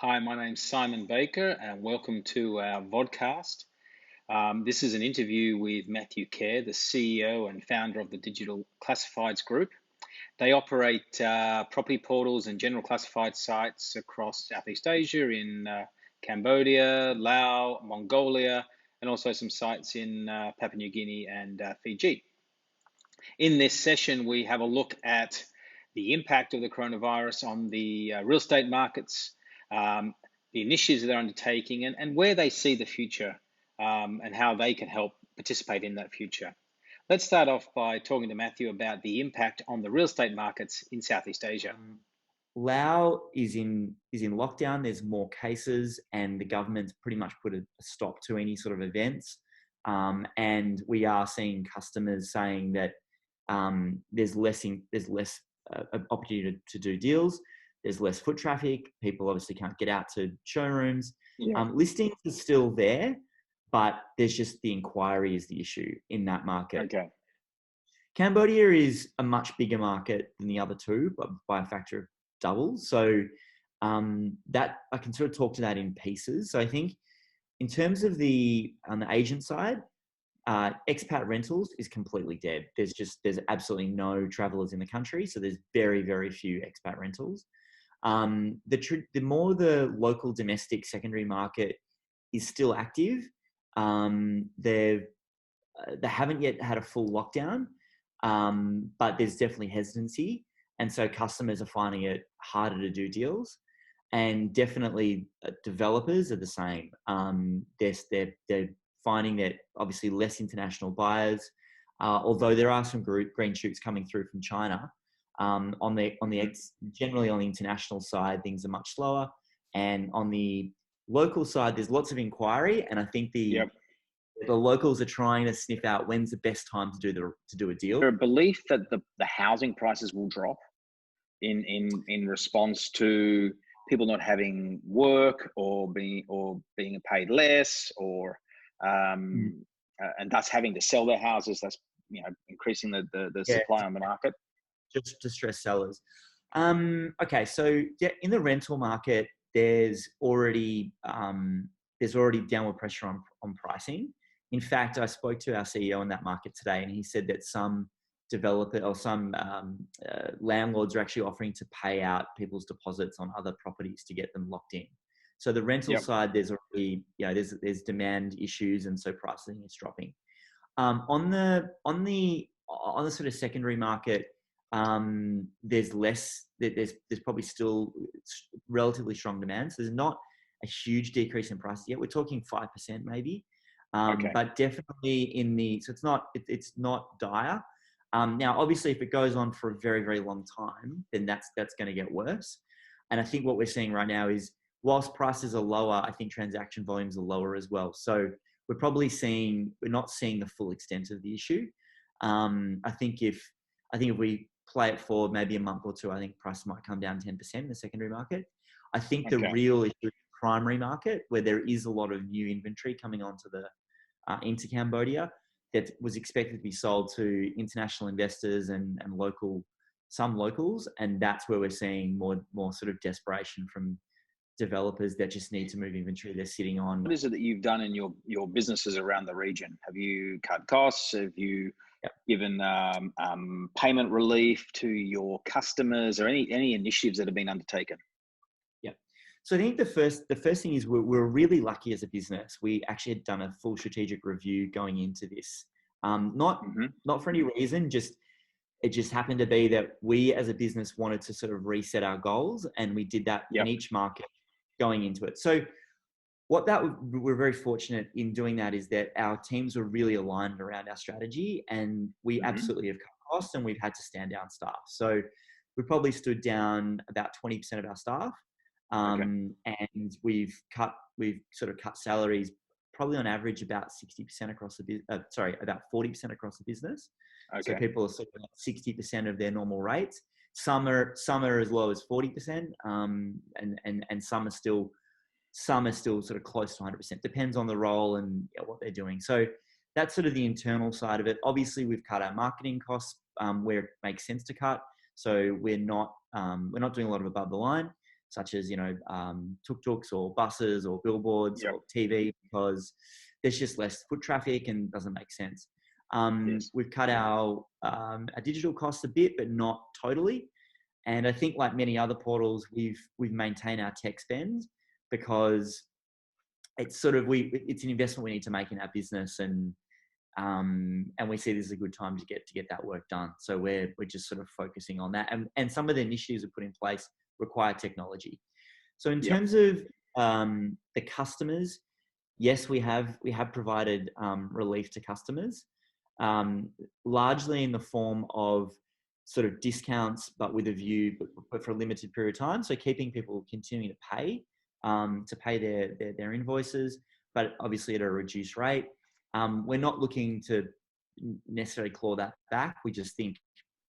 Hi, my name's Simon Baker, and welcome to our vodcast. This is an interview with Mathew Care, the CEO and founder of the Digital Classifieds Group. They operate property portals and general classified sites across Southeast Asia in Cambodia, Laos, Mongolia, and also some sites in Papua New Guinea and Fiji. In this session, we have a look at the impact of the coronavirus on the real estate markets, um, the initiatives they're undertaking, and where they see the future and how they can help participate in that future. Let's start off by talking to Mathew about the impact on the real estate markets in Southeast Asia. Laos is in lockdown. There's more cases, and the government's pretty much put a stop to any sort of events. And we are seeing customers saying that there's less opportunity to do deals. There's less foot traffic. People obviously can't get out to showrooms. Yeah. Listings are still there, but there's just the inquiry is the issue in that market. Okay. Cambodia is a much bigger market than the other two by a factor of double. So that I can sort of talk to that in pieces. So I think in terms of on the agent side, expat rentals is completely dead. There's absolutely no travelers in the country, so there's very, very few expat rentals. The more the local domestic secondary market is still active. They haven't yet had a full lockdown, but there's definitely hesitancy, and so customers are finding it harder to do deals. And definitely developers are the same. They're finding that obviously less international buyers, although there are some green shoots coming through from China. Generally on the international side, things are much slower, and on the local side, there's lots of inquiry, and I think Yep. the locals are trying to sniff out when's the best time to do a deal. There a belief that the housing prices will drop in response to people not having work or being paid less or Mm. and thus having to sell their houses. That's increasing the Yeah, supply on the market. just distressed sellers. Okay, so yeah, in the rental market, there's already downward pressure on pricing. In fact, I spoke to our CEO in that market today, and he said that some developer or some landlords are actually offering to pay out people's deposits on other properties to get them locked in. So the rental Yep. side, there's already there's demand issues, and so pricing is dropping. On the sort of secondary market, there's probably still relatively strong demand. So there's not a huge decrease in prices yet. We're talking 5% maybe, Okay. but definitely so it's not dire. Now, obviously, if it goes on for a very, very long time, then that's going to get worse. And I think what we're seeing right now is, whilst prices are lower, I think transaction volumes are lower as well. So we're not seeing the full extent of the issue. I think if we play it forward maybe a month or two, I think prices might come down 10% in the secondary market. I think the Okay. real issue is the primary market, where there is a lot of new inventory coming onto into Cambodia that was expected to be sold to international investors and some locals, and that's where we're seeing more sort of desperation from developers that just need to move inventory they're sitting on. What is it that you've done in your businesses around the region? Have you cut costs? Have you Yep. given payment relief to your customers, or any initiatives that have been undertaken? Yeah. So I think the first thing is we're really lucky as a business. We actually had done a full strategic review going into this. Not Hmm. not for any reason, it just happened to be that we as a business wanted to sort of reset our goals, and we did that in Yep. each market going into it. So we're very fortunate in doing that is that our teams were really aligned around our strategy, and we Hmm. absolutely have cut costs, and we've had to stand down staff. So we probably stood down about 20% of our staff. Okay. And we've sort of cut salaries probably on average about 60% across about 40% across the business. So Okay. people are sort of at 60% of their normal rates. Some are as low as 40%, and some are still sort of close to 100%. Depends on the role and what they're doing. So that's sort of the internal side of it. Obviously, we've cut our marketing costs where it makes sense to cut. So we're not doing a lot of above the line. such as, tuk-tuks or buses or billboards Yep. or TV, because there's just less foot traffic and doesn't make sense. Yes. We've cut our digital costs a bit, but not totally. And I think, like many other portals, we've maintained our tech spend, because it's it's an investment we need to make in our business, and we see this is a good time to get that work done. So we're just sort of focusing on that, and some of the initiatives we put in place require technology. So in Yep. terms of the customers, yes, we have provided relief to customers, largely in the form of sort of discounts, but with a view, but for a limited period of time. So keeping people continuing to pay their invoices, but obviously at a reduced rate. We're not looking to necessarily claw that back. We just think,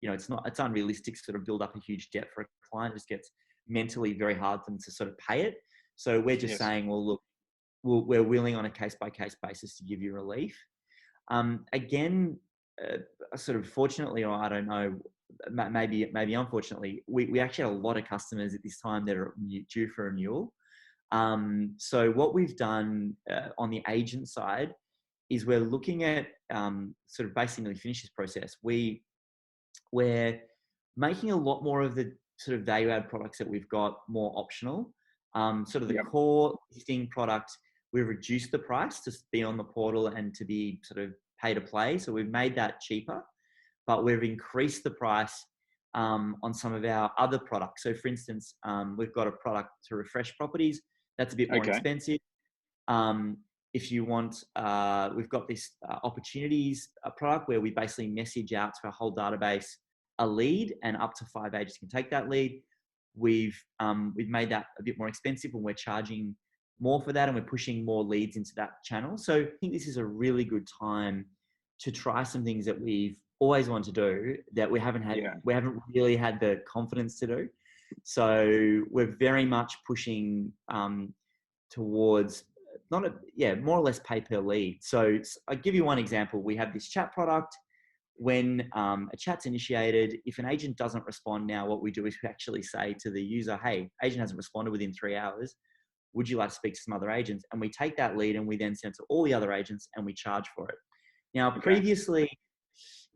it's unrealistic to sort of build up a huge debt for a client. It just gets mentally very hard for them to sort of pay it. So we're just saying, well, look, we're willing on a case-by-case basis to give you relief. Again, sort of fortunately, or I don't know, maybe unfortunately, we actually had a lot of customers at this time that are due for renewal. So what we've done on the agent side is we're looking at sort of basically finish this process. We're making a lot more of the sort of value add products that we've got more optional. Sort of the core listing product, we've reduced the price to be on the portal and to be sort of pay to play. So we've made that cheaper, but we've increased the price on some of our other products. So for instance, we've got a product to refresh properties. That's a bit more expensive. If you want, we've got this opportunities product where we basically message out to our whole database a lead, and up to 5 agents can take that lead. We've made that a bit more expensive, and we're charging more for that, and we're pushing more leads into that channel. So I think this is a really good time to try some things that we've always wanted to do that we haven't really had the confidence to do. So we're very much pushing towards more or less pay per lead. So I'll give you one example. We have this chat product. When a chat's initiated, if an agent doesn't respond now, what we do is we actually say to the user, hey, agent hasn't responded within 3 hours. Would you like to speak to some other agents? And we take that lead and we then send to all the other agents and we charge for it. Now, previously,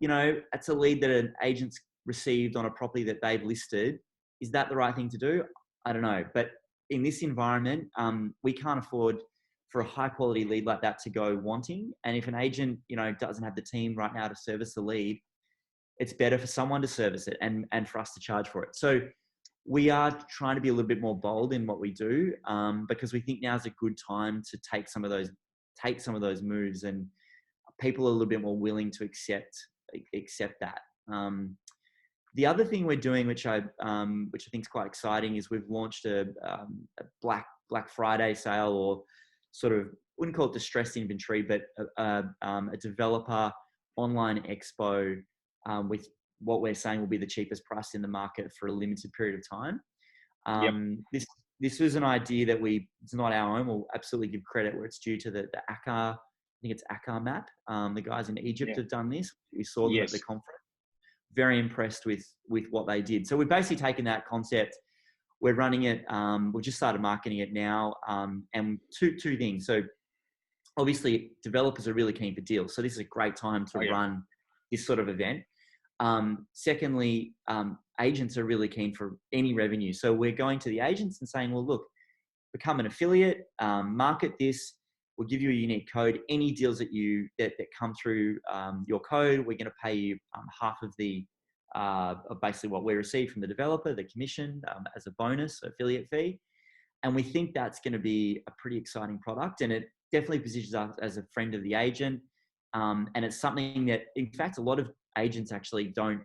it's a lead that an agent's received on a property that they've listed. Is that the right thing to do? I don't know. But in this environment, we can't afford for a high quality lead like that to go wanting. And if an agent, doesn't have the team right now to service the lead, it's better for someone to service it and for us to charge for it. So we are trying to be a little bit more bold in what we do, because we think now is a good time to take some of those moves, and people are a little bit more willing to accept that. The other thing we're doing, which I think is quite exciting, is we've launched a Black Friday sale, or sort of, wouldn't call it distressed inventory, but a developer online expo with what we're saying will be the cheapest price in the market for a limited period of time. This was an idea that it's not our own. We'll absolutely give credit where it's due to the ACAR. I think it's ACAR map. The guys in Egypt have done this. We saw them at the conference. Very impressed with what they did. So we've basically taken that concept. We're running it. We've just started marketing it now. And two things. So obviously developers are really keen for deals. So this is a great time to run this sort of event. Secondly, agents are really keen for any revenue. So we're going to the agents and saying, well, look, become an affiliate, market this. We'll give you a unique code. Any deals that come through your code, we're going to pay you half of basically what we receive from the developer, the commission, as a bonus, affiliate fee. And we think that's going to be a pretty exciting product, and it definitely positions us as a friend of the agent. And it's something that, in fact, a lot of agents actually don't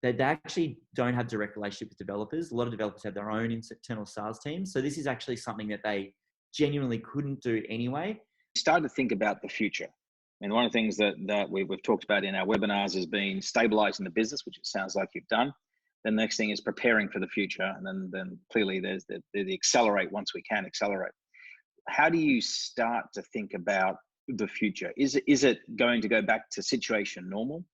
have direct relationship with developers. A lot of developers have their own internal sales teams. So this is actually something that they genuinely couldn't do anyway. Start to think about the future. And one of the things that we've talked about in our webinars has been stabilizing the business, which it sounds like you've done. The next thing is preparing for the future. And then clearly there's the accelerate once we can accelerate. How do you start to think about the future? Is it going to go back to situation normal?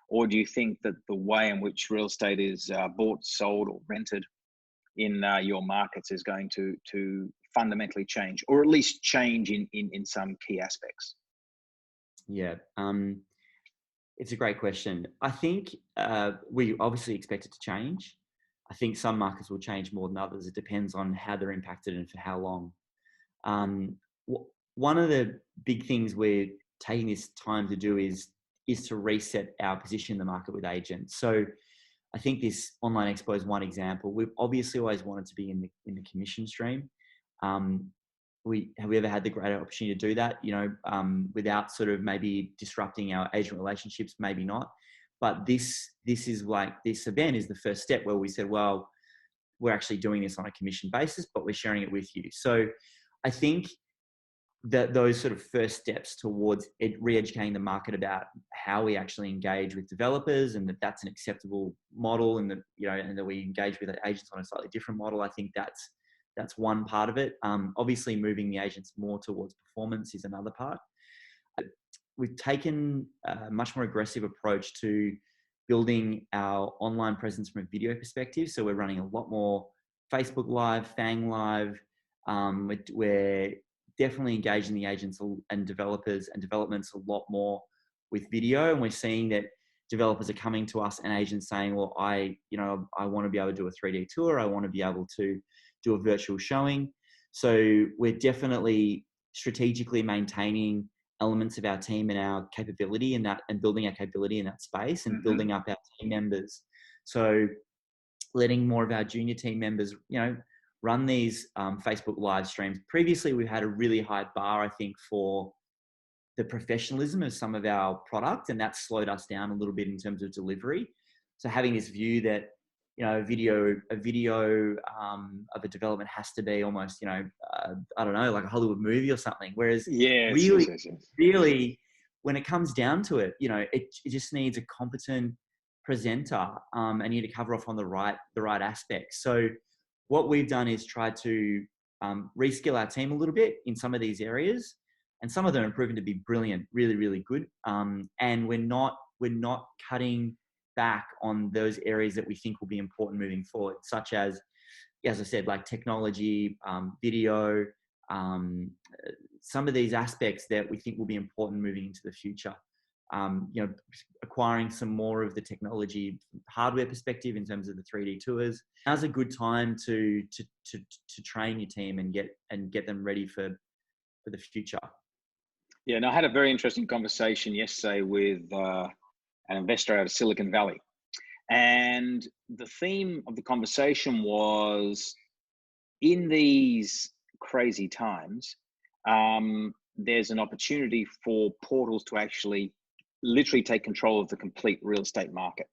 Or do you think that the way in which real estate is bought, sold, or rented in your markets is going to fundamentally change, or at least change in some key aspects? Yeah, it's a great question. I think we obviously expect it to change. I think some markets will change more than others. It depends on how they're impacted and for how long. One of the big things we're taking this time to do is to reset our position in the market with agents. So I think this online expo is one example. We've obviously always wanted to be in the commission stream. Have we ever had the great opportunity to do that? Without sort of maybe disrupting our agent relationships, maybe not. But this event is the first step where we said, well, we're actually doing this on a commission basis, but we're sharing it with you. So I think that those sort of first steps towards re-educating the market about how we actually engage with developers, and that's an acceptable model, and that we engage with agents on a slightly different model. I think that's one part of it. Obviously, moving the agents more towards performance is another part. We've taken a much more aggressive approach to building our online presence from a video perspective. So we're running a lot more Facebook Live, Fang Live. We're definitely engaging the agents and developers and developments a lot more with video. And we're seeing that developers are coming to us and agents saying, well, I want to be able to do a 3D tour. I want to be able to do a virtual showing. So we're definitely strategically maintaining elements of our team and our capability in that, and building our capability in that space, and building up our team members. So letting more of our junior team members, run these Facebook live streams. Previously, we had a really high bar, I think, for the professionalism of some of our product, and that slowed us down a little bit in terms of delivery. So having this view that, a video of a development has to be almost, I don't know, like a Hollywood movie or something. Whereas really, when it comes down to it, it just needs a competent presenter, and you need to cover off on the right aspects. So what we've done is try to reskill our team a little bit in some of these areas, and some of them have proven to be brilliant, really, really good. And we're not cutting back on those areas that we think will be important moving forward, such as I said, like technology, video, some of these aspects that we think will be important moving into the future. Acquiring some more of the technology hardware perspective in terms of the 3D tours. Now's a good time to train your team and get them ready for the future. Yeah, and I had a very interesting conversation yesterday with an investor out of Silicon Valley. And the theme of the conversation was, in these crazy times, there's an opportunity for portals to actually literally take control of the complete real estate market.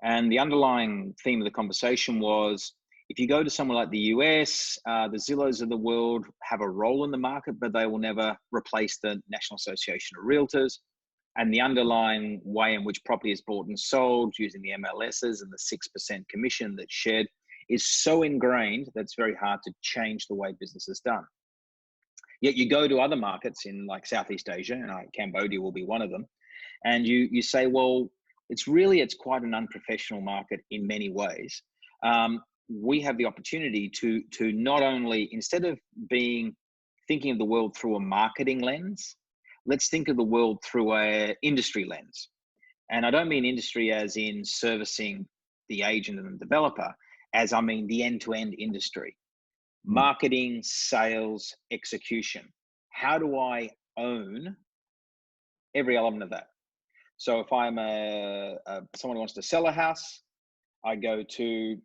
And the underlying theme of the conversation was, if you go to somewhere like the US, the Zillows of the world have a role in the market, but they will never replace the National Association of Realtors. And the underlying way in which property is bought and sold using the MLSs and the 6% commission that's shared is so ingrained that it's very hard to change the way business is done. Yet you go to other markets in like Southeast Asia, and Cambodia will be one of them, and you say, well, it's quite an unprofessional market in many ways. We have the opportunity to not only, instead of thinking of the world through a marketing lens, let's think of the world through an industry lens. And I don't mean industry as in servicing the agent and the developer, as I mean the end-to-end industry. Marketing, sales, execution. How do I own every element of that? So if I'm someone who wants to sell a house, I go to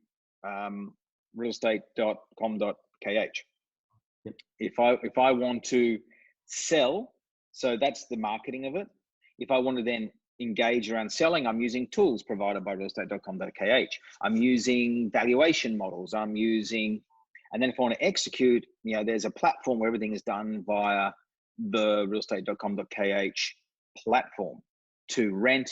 realestate.com.kh. Yep. If I want to sell, so that's the marketing of it. If I want to then engage around selling, I'm using tools provided by realestate.com.kh. I'm using valuation models. And then if I want to execute, there's a platform where everything is done via the realestate.com.kh platform, to rent,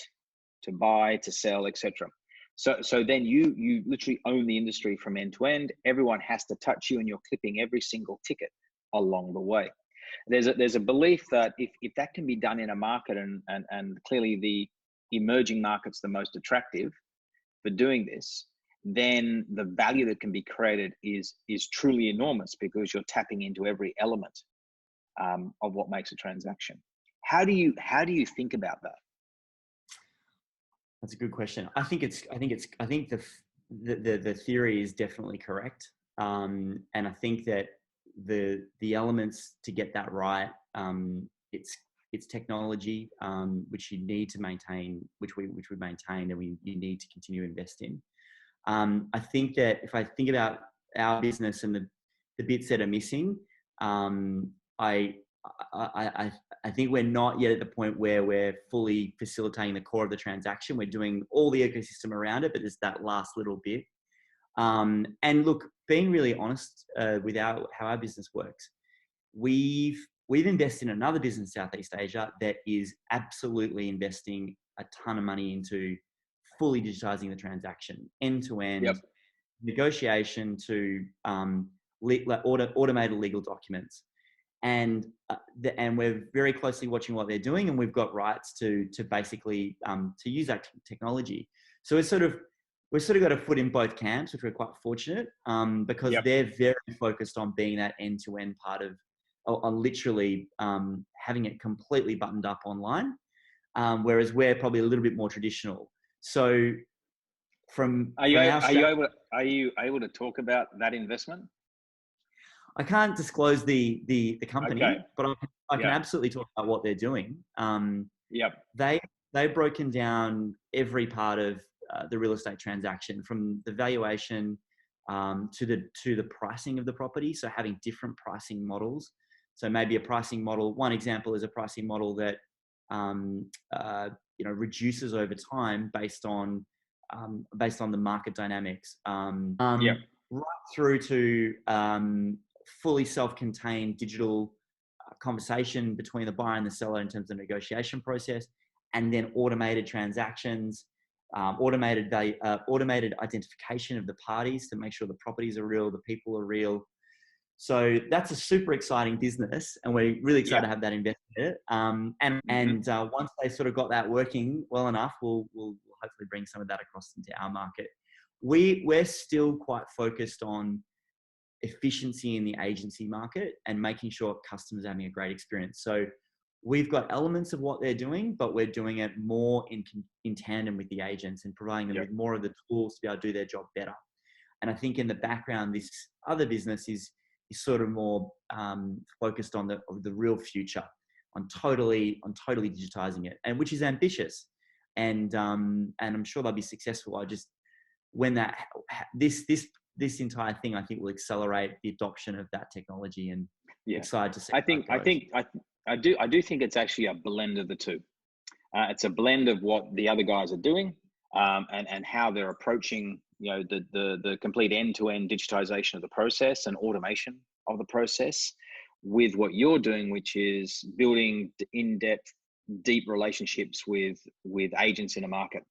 to buy, to sell, etc. So then you literally own the industry from end to end. Everyone has to touch you, and you're clipping every single ticket along the way. There's a belief that if that can be done in a market, and clearly the emerging market's the most attractive for doing this, then the value that can be created is truly enormous, because you're tapping into every element of what makes a transaction. How do you think about that? That's a good question. I think the theory is definitely correct, and I think that the elements to get that right, it's technology, which you need to maintain, which we maintain, and you need to continue to invest in. I think that if I think about our business and the bits that are missing, I think we're not yet at the point where we're fully facilitating the core of the transaction. We're doing all the ecosystem around it, but there's that last little bit. And look, being really honest with how our business works, we've invested in another business in Southeast Asia that is absolutely investing a ton of money into fully digitizing the transaction, end to end, negotiation to automated legal documents. And we're very closely watching what they're doing, and we've got rights to basically to use that technology. So we've sort of got a foot in both camps, which we're quite fortunate, because they're very focused on being that end-to-end part of, on literally having it completely buttoned up online, whereas we're probably a little bit more traditional. So are you able to talk about that investment? I can't disclose the company, but I can absolutely talk about what they're doing. They've broken down every part of the real estate transaction, from the valuation to the pricing of the property. So having different pricing models. So maybe a pricing model. One example is a pricing model that reduces over time based on the market dynamics. Right through to fully self-contained digital conversation between the buyer and the seller in terms of the negotiation process, and then automated transactions, automated identification of the parties to make sure the properties are real, the people are real. So that's a super exciting business, and we're really excited to have that invested. Once they sort of got that working well enough, we'll hopefully bring some of that across into our market. We're still quite focused on efficiency in the agency market and making sure customers are having a great experience. So we've got elements of what they're doing, but we're doing it more in tandem with the agents and providing them with more of the tools to be able to do their job better. And I think in the background, this other business is sort of more focused on the real future, on totally digitizing it, and which is ambitious. And I'm sure they'll be successful. This entire thing, I think, will accelerate the adoption of that technology, and excited to see. I do think it's actually a blend of the two. It's a blend of what the other guys are doing, and how they're approaching, the complete end-to-end digitization of the process and automation of the process, with what you're doing, which is building in-depth, deep relationships with agents in a market.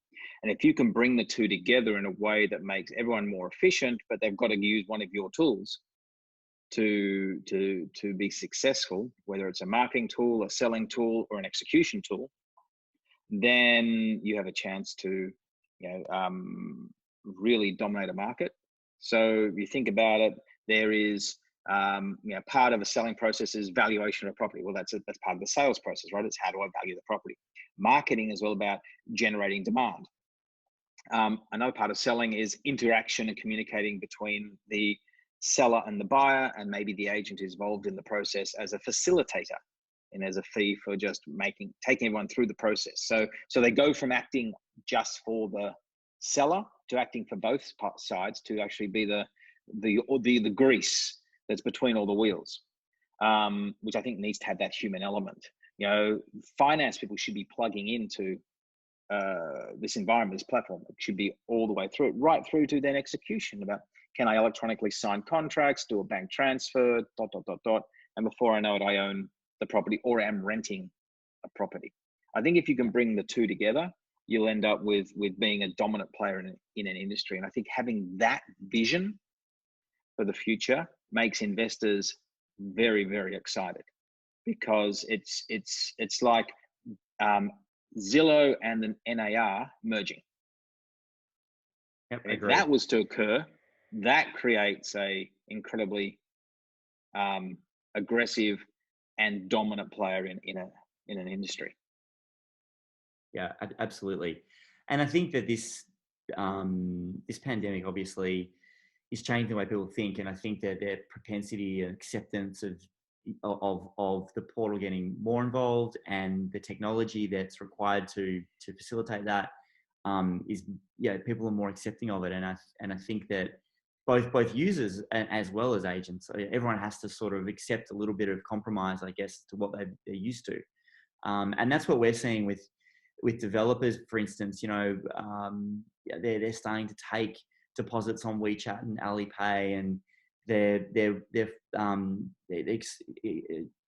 And if you can bring the two together in a way that makes everyone more efficient, but they've got to use one of your tools to be successful, whether it's a marketing tool, a selling tool, or an execution tool, then you have a chance to really dominate a market. So if you think about it, there is part of a selling process is valuation of a property. Well, that's part of the sales process, right? It's how do I value the property. Marketing is all about generating demand. Another part of selling is interaction and communicating between the seller and the buyer, and maybe the agent is involved in the process as a facilitator and as a fee for just taking everyone through the process. So they go from acting just for the seller to acting for both sides, to actually be the grease that's between all the wheels, which I think needs to have that human element. Finance people should be plugging into this environment, this platform. It should be all the way through it, right through to then execution about, can I electronically sign contracts, do a bank transfer, ... And before I know it, I own the property or am renting a property. I think if you can bring the two together, you'll end up with being a dominant player in an industry. And I think having that vision for the future makes investors very, very excited, because it's like Zillow and an NAR merging. Yep, And if agree. that was to occur, that creates a incredibly um, aggressive and dominant player in an industry. Yeah, absolutely. And I think that this pandemic obviously is changing the way people think, and I think that their propensity and acceptance of the portal getting more involved and the technology that's required to facilitate that is, yeah, people are more accepting of it, and I think that both users as well as agents, everyone has to sort of accept a little bit of compromise, I guess, to what they're used to. And that's what we're seeing with developers, for instance. Yeah, they're starting to take deposits on WeChat and Alipay, and they're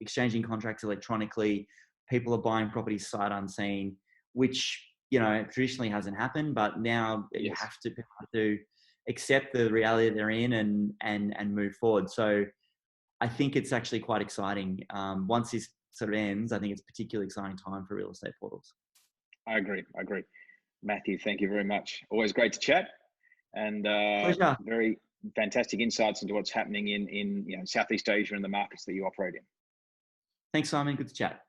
exchanging contracts electronically. People are buying properties sight unseen, which traditionally hasn't happened, but now you Yes, people have to accept the reality that they're in and move forward. So I think it's actually quite exciting. Once this sort of ends, I think it's a particularly exciting time for real estate portals. I agree. I agree. Matthew, thank you very much. Always great to chat, and Pleasure. very fantastic insights into what's happening in Southeast Asia and the markets that you operate in. Thanks, Simon. Good to chat.